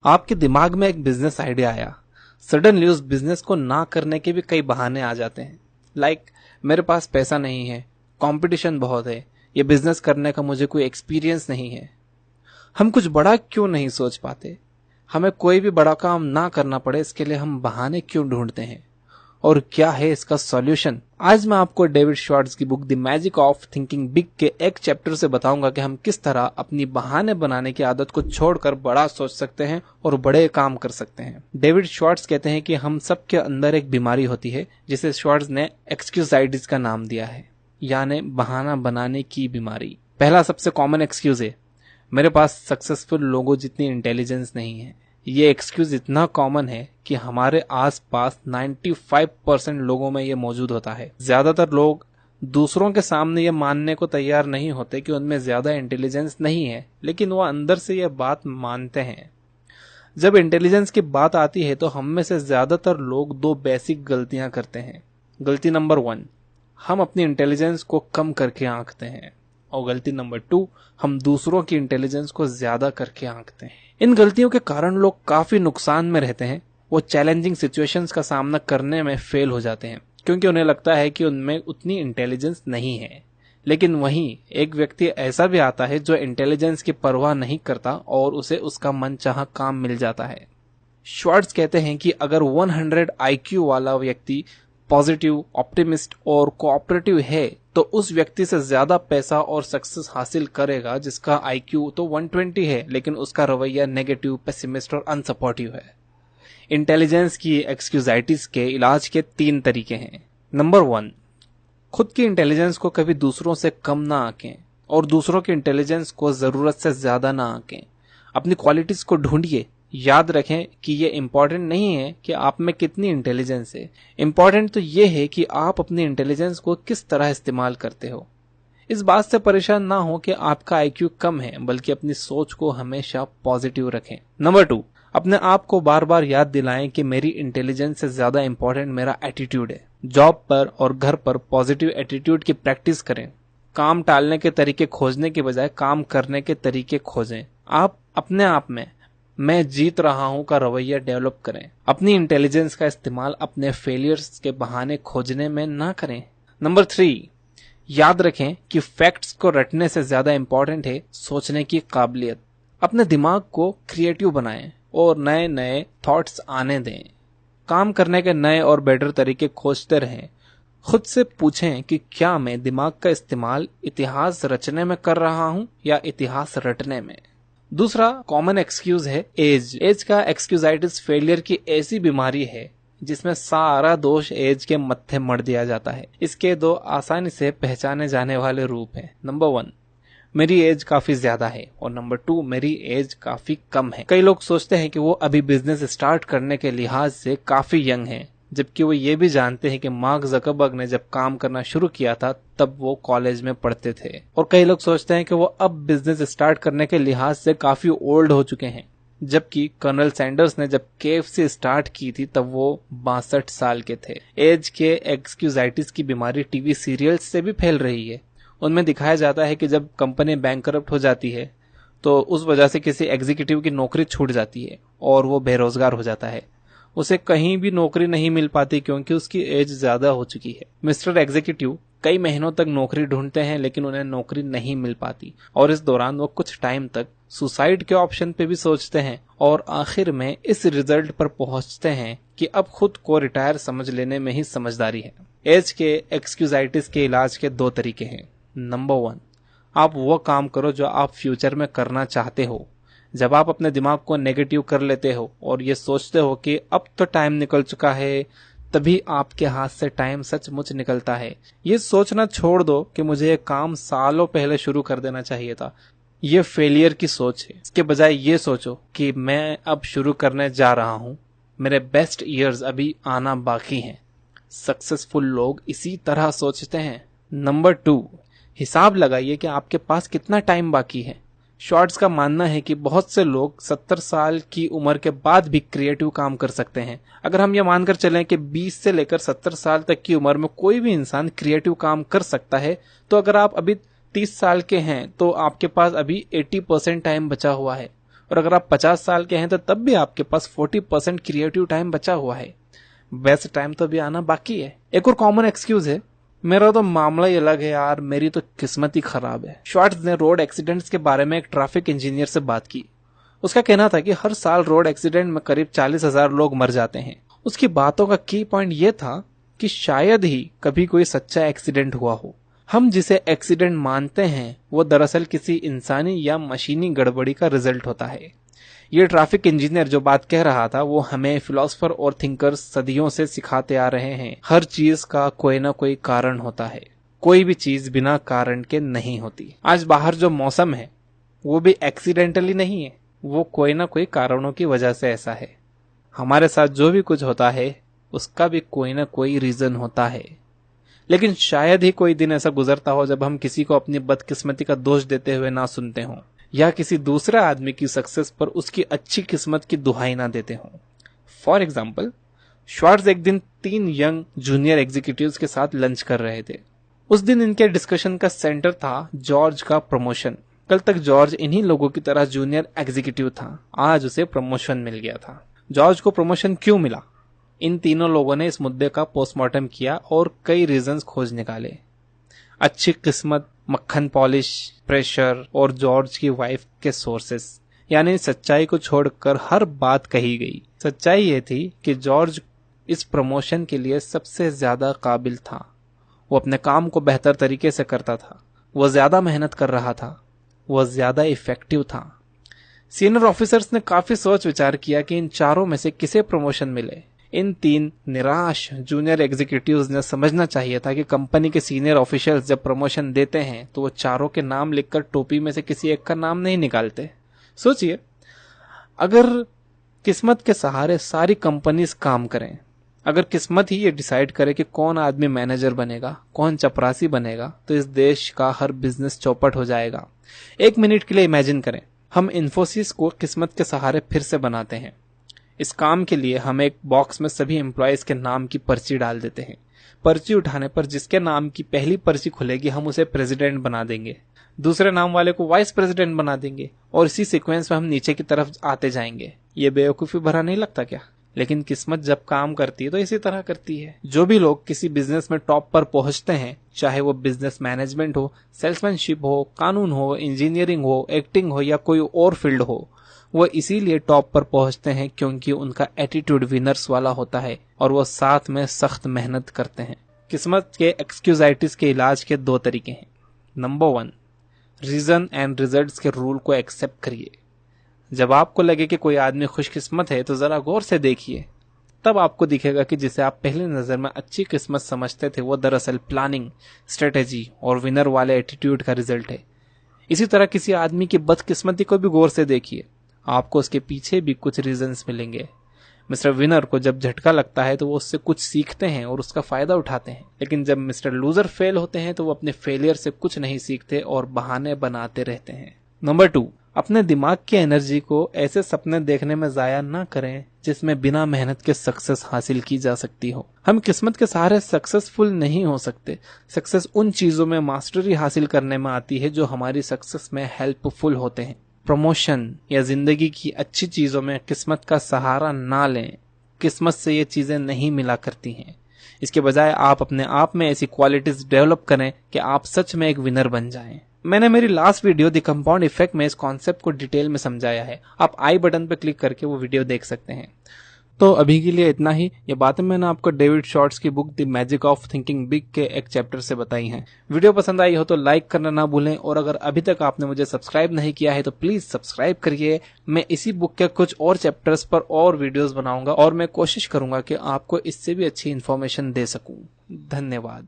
आपके दिमाग में एक बिजनेस आइडिया आया। सडनली उस बिजनेस को ना करने के भी कई बहाने आ जाते हैं। लाइक मेरे पास पैसा नहीं है, कंपटीशन बहुत है, ये बिजनेस करने का मुझे कोई एक्सपीरियंस नहीं है। हम कुछ बड़ा क्यों नहीं सोच पाते? हमें कोई भी बड़ा काम ना करना पड़े इसके लिए हम बहाने क्यों ढूंढते हैं? और क्या है इसका सॉल्यूशन? आज मैं आपको डेविड श्वार्ट्ज की book the magic of thinking big के एक चैप्टर से बताऊंगा कि हम किस तरह अपनी बहाने बनाने की आदत को छोड़कर बड़ा सोच सकते हैं और बड़े काम कर सकते हैं। डेविड श्वार्ट्ज कहते हैं कि हम सब के अंदर एक बीमारी होती है जिसे श्वार्ट्ज ने एक्सक्यूजाइटिस का नाम दिया है, यानी बहाना बनाने की बीमारी। पहला सबसे कॉमन एक्सक्यूज है, मेरे पास सक्सेसफुल लोगों जितनी इंटेलिजेंस नहीं है। ये एक्सक्यूज इतना कॉमन है कि हमारे आसपास 95% लोगों में ये मौजूद होता है। ज्यादातर लोग दूसरों के सामने ये मानने को तैयार नहीं होते कि उनमें ज्यादा इंटेलिजेंस नहीं है, लेकिन वो अंदर से ये बात मानते हैं। जब इंटेलिजेंस की बात आती है तो हम में से ज्यादातर लोग दो बेसिक गलतियां करते हैं। गलती नंबर 1, हम अपनी इंटेलिजेंस को कम करके आंकते हैं, और गलती नंबर 2, हम दूसरों की इंटेलिजेंस को ज्यादा करके आंकते हैं। इन गलतियों के कारण लोग काफी नुकसान में रहते हैं। वो चैलेंजिंग सिचुएशंस का सामना करने में फेल हो जाते हैं क्योंकि उन्हें लगता है कि उनमें उतनी इंटेलिजेंस नहीं है। लेकिन वहीं एक व्यक्ति ऐसा भी आता है जो इंटेलिजेंस की परवाह नहीं करता और उसे उसका मनचाहा काम मिल जाता है। श्वार्ट्ज कहते हैं कि अगर 100 IQ वाला व्यक्ति पॉजिटिव, ऑप्टिमिस्ट और कोऑपरेटिव है तो उस व्यक्ति से ज्यादा पैसा और सक्सेस हासिल करेगा जिसका IQ तो 120 है लेकिन उसका रवैया नेगेटिव, पेसिमिस्ट और अनसपोर्टिव है। इंटेलिजेंस की एक्सक्यूजाइटिस के इलाज के 3 तरीके हैं। नंबर 1, खुद की इंटेलिजेंस को कभी दूसरों से कम ना आंकें और दूसरों की इंटेलिजेंस को जरूरत से ज्यादा ना आंकें। अपनी क्वालिटीज को ढूंढिए। याद रखें कि ये इंपॉर्टेंट नहीं है कि आप में कितनी इंटेलिजेंस है, इंपॉर्टेंट तो ये है कि आप अपनी इंटेलिजेंस को किस तरह इस्तेमाल करते हो। इस बात से परेशान ना हो कि आपका IQ कम है, बल्कि अपनी सोच को हमेशा पॉजिटिव रखें। नंबर 2, अपने आप को बार बार याद दिलाएं कि मेरी इंटेलिजेंस से ज्यादा इंपॉर्टेंट मेरा एटीट्यूड है। जॉब पर और घर पर पॉजिटिव एटीट्यूड की प्रैक्टिस करें। काम टालने के तरीके खोजने के बजाय काम करने के तरीके खोजें। आप अपने आप में मैं जीत रहा हूं का रवैया डेवलप करें। अपनी इंटेलिजेंस का इस्तेमाल अपने फेलियर्स के बहाने खोजने में ना करें। नंबर 3, याद रखें कि फैक्ट्स को रटने से ज्यादा इंपॉर्टेंट है सोचने की काबिलियत। अपने दिमाग को क्रिएटिव बनाएं और नए नए थॉट्स आने दें। काम करने के नए और बेटर तरीके खोजते रहें। खुद से पूछें कि क्या मैं दिमाग का इस्तेमाल इतिहास रचने में कर रहा हूं या इतिहास रटने में। दूसरा कॉमन एक्सक्यूज है एज। एज का एक्सक्यूजाइटिस फेलियर की ऐसी बीमारी है जिसमें सारा दोष एज के मत्थे मढ़ दिया जाता है। इसके 2 आसानी से पहचाने जाने वाले रूप हैं। नंबर 1, मेरी एज काफी ज्यादा है, और नंबर 2, मेरी एज काफी कम है। कई लोग सोचते हैं कि वो अभी बिजनेस स्टार्ट करने के लिहाज से काफी यंग हैं, जबकि वो ये भी जानते हैं कि मार्क ज़करबर्ग ने जब काम करना शुरू किया था तब वो कॉलेज में पढ़ते थे। और कई लोग सोचते हैं कि वो अब बिजनेस स्टार्ट करने के लिहाज से काफी ओल्ड हो चुके हैं, जबकि कर्नल सैंडर्स ने जब KFC स्टार्ट की थी तब वो 62 साल के थे। एज के एक्सक्यूजाइटिस की बीमारी टीवी सीरियल्स से भी फैल रही है। उनमें दिखाया जाता है कि जब कंपनी बैंकरप्ट हो जाती है तो उस वजह से किसी एग्जीक्यूटिव की नौकरी छूट जाती है और वो बेरोजगार हो जाता है। उसे कहीं भी नौकरी नहीं मिल पाती क्योंकि उसकी एज ज्यादा हो चुकी है। मिस्टर एग्जीक्यूटिव कई महीनों तक नौकरी ढूंढते हैं लेकिन उन्हें नौकरी नहीं मिल पाती, और इस दौरान वो कुछ टाइम तक सुसाइड के ऑप्शन पे भी सोचते हैं और आखिर में इस रिजल्ट पर पहुंचते हैं कि अब खुद को रिटायर समझ लेने में ही समझदारी है। एज के एक्सक्यूजाइटिस के इलाज के 2 तरीके हैं। नंबर 1, आप वो काम करो जो आप फ्यूचर में करना चाहते हो। जब आप अपने दिमाग को नेगेटिव कर लेते हो और ये सोचते हो कि अब तो टाइम निकल चुका है, तभी आपके हाथ से टाइम सचमुच निकलता है। ये सोचना छोड़ दो कि मुझे ये काम सालों पहले शुरू कर देना चाहिए था। ये फेलियर की सोच है। इसके बजाय ये सोचो कि मैं अब शुरू करने जा रहा हूं, मेरे बेस्ट ईयर्स अभी आना बाकी हैं। सक्सेसफुल लोग इसी तरह सोचते हैं। नंबर 2, हिसाब लगाइए कि आपके पास कितना टाइम बाकी है। श्वार्ट्ज का मानना है कि बहुत से लोग 70 साल की उम्र के बाद भी क्रिएटिव काम कर सकते हैं। अगर हम ये मानकर चलें कि 20 से लेकर 70 साल तक की उम्र में कोई भी इंसान क्रिएटिव काम कर सकता है, तो अगर आप अभी 30 साल के हैं तो आपके पास अभी 80% टाइम बचा हुआ है। और अगर आप 50 साल के हैं तो तब भी आपके पास 40% क्रिएटिव टाइम बचा हुआ है। बेस्ट टाइम तो भी आना बाकी है। एक और कॉमन एक्सक्यूज है, मेरा तो मामला ही अलग है यार, मेरी तो किस्मत ही खराब है। श्वार्ट्ज ने रोड एक्सीडेंट्स के बारे में एक ट्रैफिक इंजीनियर से बात की। उसका कहना था कि हर साल रोड एक्सीडेंट में करीब 40,000 लोग मर जाते हैं। उसकी बातों का की पॉइंट यह था कि शायद ही कभी कोई सच्चा एक्सीडेंट हुआ हो। हम जिसे एक्सीडेंट मानते हैं वो दरअसल किसी इंसानी या मशीनी गड़बड़ी का रिजल्ट होता है। ये ट्रैफिक इंजीनियर जो बात कह रहा था वो हमें फिलोसोफर और थिंकर्स सदियों से सिखाते आ रहे हैं, हर चीज का कोई ना कोई कारण होता है, कोई भी चीज बिना कारण के नहीं होती। आज बाहर जो मौसम है वो भी एक्सीडेंटली नहीं है, वो कोई ना कोई कारणों की वजह से ऐसा है। हमारे साथ जो भी कुछ होता है उसका भी कोई ना कोई रीजन होता है। लेकिन शायद ही कोई दिन ऐसा गुजरता हो जब हम किसी को अपनी बदकिस्मती का दोष देते हुए ना सुनते हों, या किसी दूसरे आदमी की सक्सेस पर उसकी अच्छी किस्मत की दुहाई ना देते हों। फॉर एग्जाम्पल, श्वार्ट्ज एक दिन 3 यंग जूनियर एग्जीक्यूटिव्स के साथ लंच कर रहे थे। उस दिन इनके डिस्कशन का सेंटर था जॉर्ज का प्रमोशन। कल तक जॉर्ज इन्हीं लोगों की तरह जूनियर एग्जीक्यूटिव था, आज उसे प्रमोशन मिल गया था। जॉर्ज को प्रमोशन क्यों मिला? इन तीनों लोगों ने इस मुद्दे का पोस्टमार्टम किया और कई रीजंस खोज निकाले। अच्छी किस्मत, मक्खन पॉलिश, प्रेशर और जॉर्ज की वाइफ के सोर्सेस, यानी सच्चाई को छोड़कर हर बात कही गई। सच्चाई ये थी कि जॉर्ज इस प्रमोशन के लिए सबसे ज्यादा काबिल था। वो अपने काम को बेहतर तरीके से करता था, वो ज्यादा मेहनत कर रहा था, वो ज्यादा इफेक्टिव था। सीनियर ऑफिसर्स ने काफी सोच विचार किया कि इन चारों में से किसे प्रमोशन मिले। इन 3 निराश जूनियर एग्जीक्यूटिव्स ने समझना चाहिए था कि कंपनी के सीनियर ऑफिशियल्स जब प्रमोशन देते हैं तो वो चारों के नाम लिखकर टोपी में से किसी एक का नाम नहीं निकालते। सोचिए, अगर किस्मत के सहारे सारी कंपनीज काम करें, अगर किस्मत ही ये डिसाइड करे कि कौन आदमी मैनेजर बनेगा, कौन चपरासी बनेगा, तो इस देश का हर बिजनेस चौपट हो जाएगा। 1 मिनट के लिए इमेजिन करें, हम इन्फोसिस को किस्मत के सहारे फिर से बनाते हैं। इस काम के लिए हम एक बॉक्स में सभी एम्प्लॉयज के नाम की पर्ची डाल देते हैं। पर्ची उठाने पर जिसके नाम की पहली पर्ची खुलेगी हम उसे प्रेसिडेंट बना देंगे, दूसरे नाम वाले को वाइस प्रेसिडेंट बना देंगे और इसी सीक्वेंस में हम नीचे की तरफ आते जाएंगे। ये बेवकूफी भरा नहीं लगता क्या? लेकिन किस्मत जब काम करती है तो इसी तरह करती है। जो भी लोग किसी बिजनेस में टॉप पर पहुंचते हैं, चाहे वो बिजनेस मैनेजमेंट हो, सेल्समैनशिप हो, कानून हो, इंजीनियरिंग हो, एक्टिंग हो या कोई और फील्ड हो, वो इसीलिए टॉप पर पहुंचते हैं क्योंकि उनका एटीट्यूड विनर्स वाला होता है और वो साथ में सख्त मेहनत करते हैं। किस्मत के एक्सक्यूजाइटिस के इलाज के 2 तरीके हैं। नंबर 1, रीजन एंड रिजल्ट्स के रूल को एक्सेप्ट करिए। जब आपको लगे कि कोई आदमी खुशकिस्मत है तो जरा गौर से देखिए, तब आपको दिखेगा कि जिसे आप पहली नजर में अच्छी किस्मत समझते थे वो दरअसल प्लानिंग, स्ट्रेटेजी और विनर वाले एटीट्यूड का रिजल्ट है। इसी तरह किसी आदमी की बदकिस्मती को भी गौर से देखिए, आपको उसके पीछे भी कुछ रीजंस मिलेंगे। मिस्टर विनर को जब झटका लगता है तो वो उससे कुछ सीखते हैं और उसका फायदा उठाते हैं, लेकिन जब मिस्टर लूजर फेल होते हैं तो वो अपने फेलियर से कुछ नहीं सीखते और बहाने बनाते रहते हैं। नंबर 2, अपने दिमाग की एनर्जी को ऐसे सपने देखने में जाया ना करें जिसमें बिना मेहनत के सक्सेस हासिल की जा सकती हो। हम किस्मत के सहारे सक्सेसफुल नहीं हो सकते। सक्सेस उन चीजों में मास्टरी हासिल करने में आती है जो हमारी सक्सेस में हेल्पफुल होते हैं। प्रमोशन या जिंदगी की अच्छी चीजों में किस्मत का सहारा ना लें। किस्मत से ये चीजें नहीं मिला करती हैं। इसके बजाय आप अपने आप में ऐसी क्वालिटीज डेवलप करें कि आप सच में एक विनर बन जाएं। मैंने मेरी last video the compound effect में इस कॉन्सेप्ट को डिटेल में समझाया है। आप आई बटन पर क्लिक करके वो वीडियो देख सकते हैं। तो अभी के लिए इतना ही। ये बातें मैंने आपको डेविड शॉर्ट्स की book the magic of thinking big के एक चैप्टर से बताई हैं। वीडियो पसंद आई हो तो लाइक करना ना भूलें और अगर अभी तक आपने मुझे सब्सक्राइब नहीं किया है तो प्लीज सब्सक्राइब करिए। मैं इसी बुक के कुछ और चैप्टर्स पर और वीडियोस बनाऊंगा और मैं कोशिश करूंगा कि आपको इससे भी अच्छी इन्फॉर्मेशन दे सकूं। धन्यवाद।